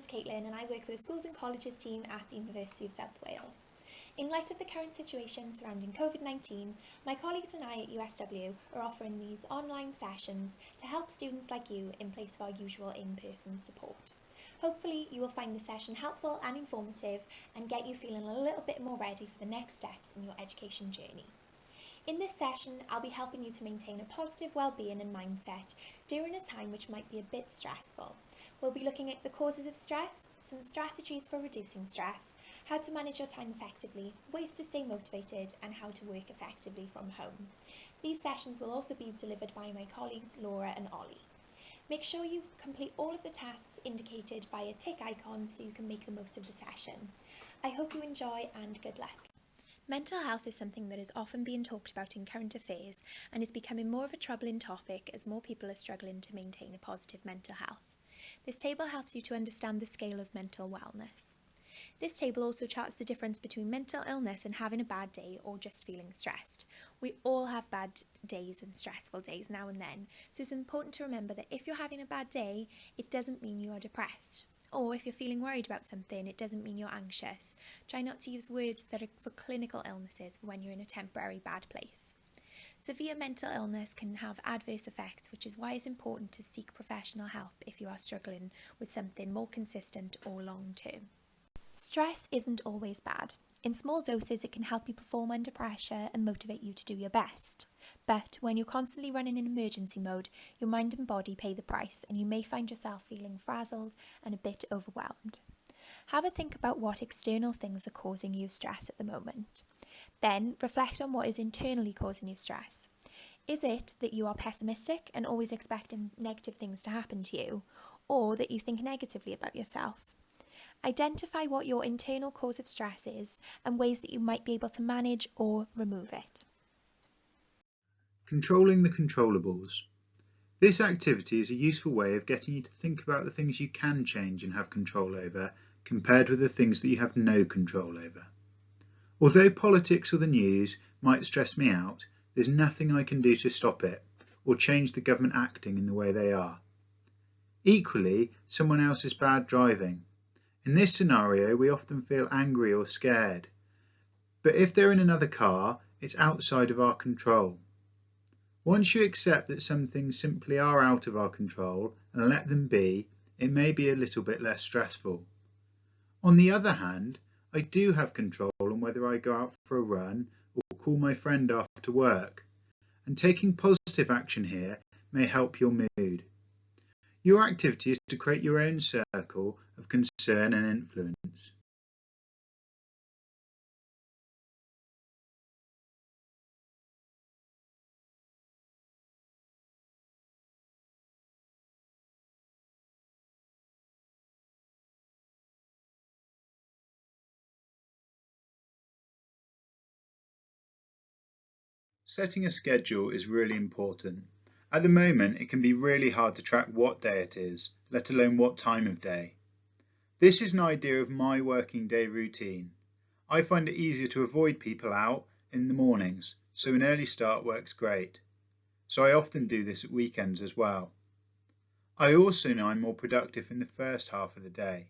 Caitlin and I work for the Schools and Colleges team at the University of South Wales. In light of the current situation surrounding COVID-19, my colleagues and I at USW are offering these online sessions to help students like you in place of our usual in-person support. Hopefully you will find the session helpful and informative and get you feeling a little bit more ready for the next steps in your education journey. In this session, I'll be helping you to maintain a positive well-being and mindset during a time which might be a bit stressful. We'll be looking at the causes of stress, some strategies for reducing stress, how to manage your time effectively, ways to stay motivated, and how to work effectively from home. These sessions will also be delivered by my colleagues Laura and Ollie. Make sure you complete all of the tasks indicated by a tick icon so you can make the most of the session. I hope you enjoy and good luck. Mental health is something that is often being talked about in current affairs and is becoming more of a troubling topic as more people are struggling to maintain a positive mental health. This table helps you to understand the scale of mental wellness. This table also charts the difference between mental illness and having a bad day or just feeling stressed. We all have bad days and stressful days now and then, so it's important to remember that if you're having a bad day, it doesn't mean you are depressed. Or if you're feeling worried about something, it doesn't mean you're anxious. Try not to use words that are for clinical illnesses for when you're in a temporary bad place. Severe mental illness can have adverse effects, which is why it's important to seek professional help if you are struggling with something more consistent or long term. Stress isn't always bad. In small doses, it can help you perform under pressure and motivate you to do your best. But when you're constantly running in emergency mode, your mind and body pay the price, and you may find yourself feeling frazzled and a bit overwhelmed. Have a think about what external things are causing you stress at the moment. Then reflect on what is internally causing you stress. Is it that you are pessimistic and always expecting negative things to happen to you, or that you think negatively about yourself? Identify what your internal cause of stress is and ways that you might be able to manage or remove it. Controlling the controllables. This activity is a useful way of getting you to think about the things you can change and have control over, compared with the things that you have no control over. Although politics or the news might stress me out, there's nothing I can do to stop it or change the government acting in the way they are. Equally, someone else's bad driving. In this scenario, we often feel angry or scared. But if they're in another car, it's outside of our control. Once you accept that some things simply are out of our control and let them be, it may be a little bit less stressful. On the other hand, I do have control on whether I go out for a run or call my friend after work, and taking positive action here may help your mood. Your activity is to create your own circle of concern and influence. Setting a schedule is really important. At the moment, it can be really hard to track what day it is, let alone what time of day. This is an idea of my working day routine. I find it easier to avoid people out in the mornings, so an early start works great. So I often do this at weekends as well. I also know I'm more productive in the first half of the day.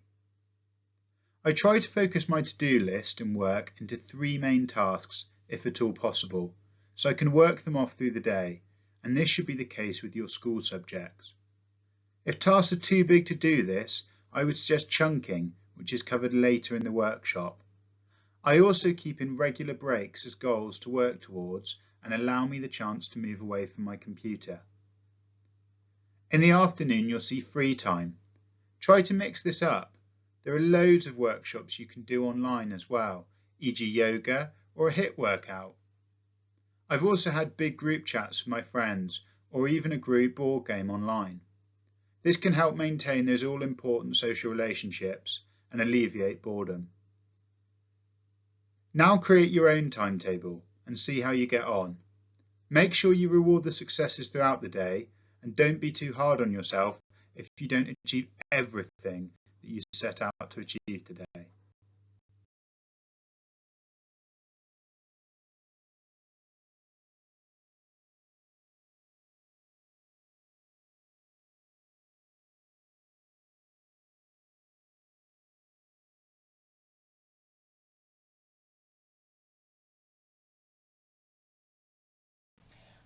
I try to focus my to-do list and work into 3 main tasks, if at all possible, so I can work them off through the day, and this should be the case with your school subjects. If tasks are too big to do this, I would suggest chunking, which is covered later in the workshop. I also keep in regular breaks as goals to work towards and allow me the chance to move away from my computer. In the afternoon, you'll see free time. Try to mix this up. There are loads of workshops you can do online as well, e.g. yoga or a HIIT workout. I've also had big group chats with my friends or even a group board game online. This can help maintain those all-important social relationships and alleviate boredom. Now create your own timetable and see how you get on. Make sure you reward the successes throughout the day and don't be too hard on yourself if you don't achieve everything that you set out to achieve today.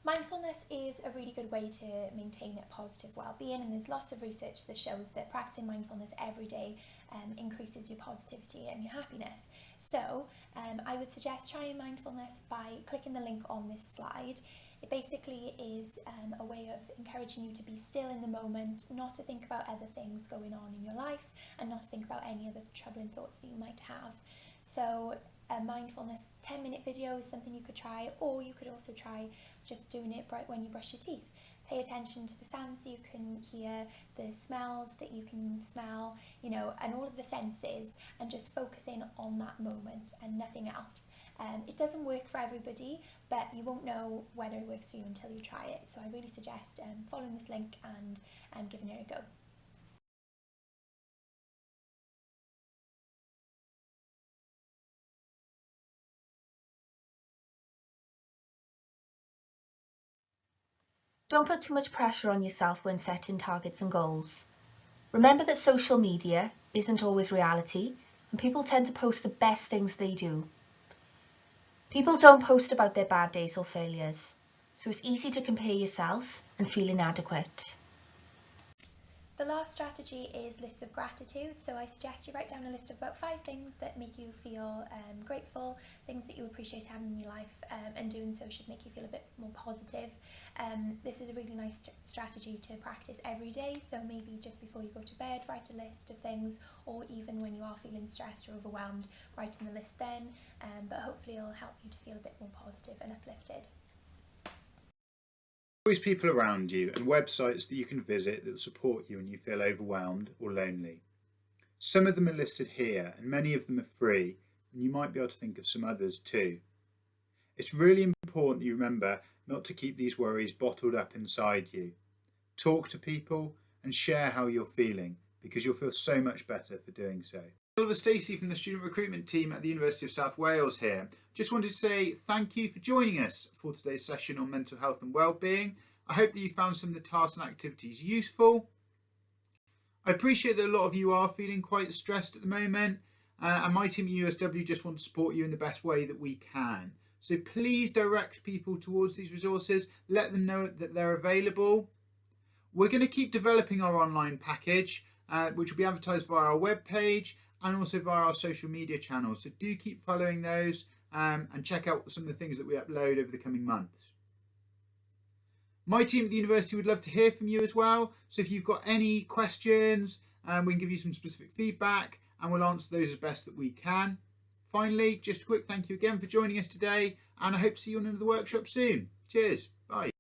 Mindfulness is a really good way to maintain a positive well-being, and there's lots of research that shows that practicing mindfulness every day increases your positivity and your happiness. So I would suggest trying mindfulness by clicking the link on this slide. It basically is a way of encouraging you to be still in the moment, not to think about other things going on in your life, and not to think about any other troubling thoughts that you might have. So a mindfulness 10-minute video is something you could try, or you could also try just doing it right when you brush your teeth. Pay attention to the sounds that you can hear, the smells that you can smell, and all of the senses, and just focusing on that moment and nothing else. It doesn't work for everybody, but you won't know whether it works for you until you try it. So I really suggest following this link and giving it a go. Don't put too much pressure on yourself when setting targets and goals. Remember that social media isn't always reality, and people tend to post the best things they do. People don't post about their bad days or failures, so it's easy to compare yourself and feel inadequate. The last strategy is lists of gratitude. So I suggest you write down a list of about 5 things that make you feel grateful, things that you appreciate having in your life, and doing so should make you feel a bit more positive. This is a really nice strategy to practice every day. So maybe just before you go to bed, write a list of things, or even when you are feeling stressed or overwhelmed, writing the list then. But hopefully it'll help you to feel a bit more positive and uplifted. Always people around you and websites that you can visit that will support you when you feel overwhelmed or lonely. Some of them are listed here, and many of them are free, and you might be able to think of some others too. It's really important you remember not to keep these worries bottled up inside you. Talk to people and share how you're feeling, because you'll feel so much better for doing so. Oliver Stacey from the student recruitment team at the University of South Wales here. Just wanted to say thank you for joining us for today's session on mental health and wellbeing. I hope that you found some of the tasks and activities useful. I appreciate that a lot of you are feeling quite stressed at the moment, and my team at USW just want to support you in the best way that we can. So please direct people towards these resources, let them know that they're available. We're going to keep developing our online package, which will be advertised via our webpage and also via our social media channels. So do keep following those and check out some of the things that we upload over the coming months. My team at the university would love to hear from you as well. So if you've got any questions, we can give you some specific feedback and we'll answer those as best that we can. Finally, just a quick thank you again for joining us today, and I hope to see you on another workshop soon. Cheers. Bye.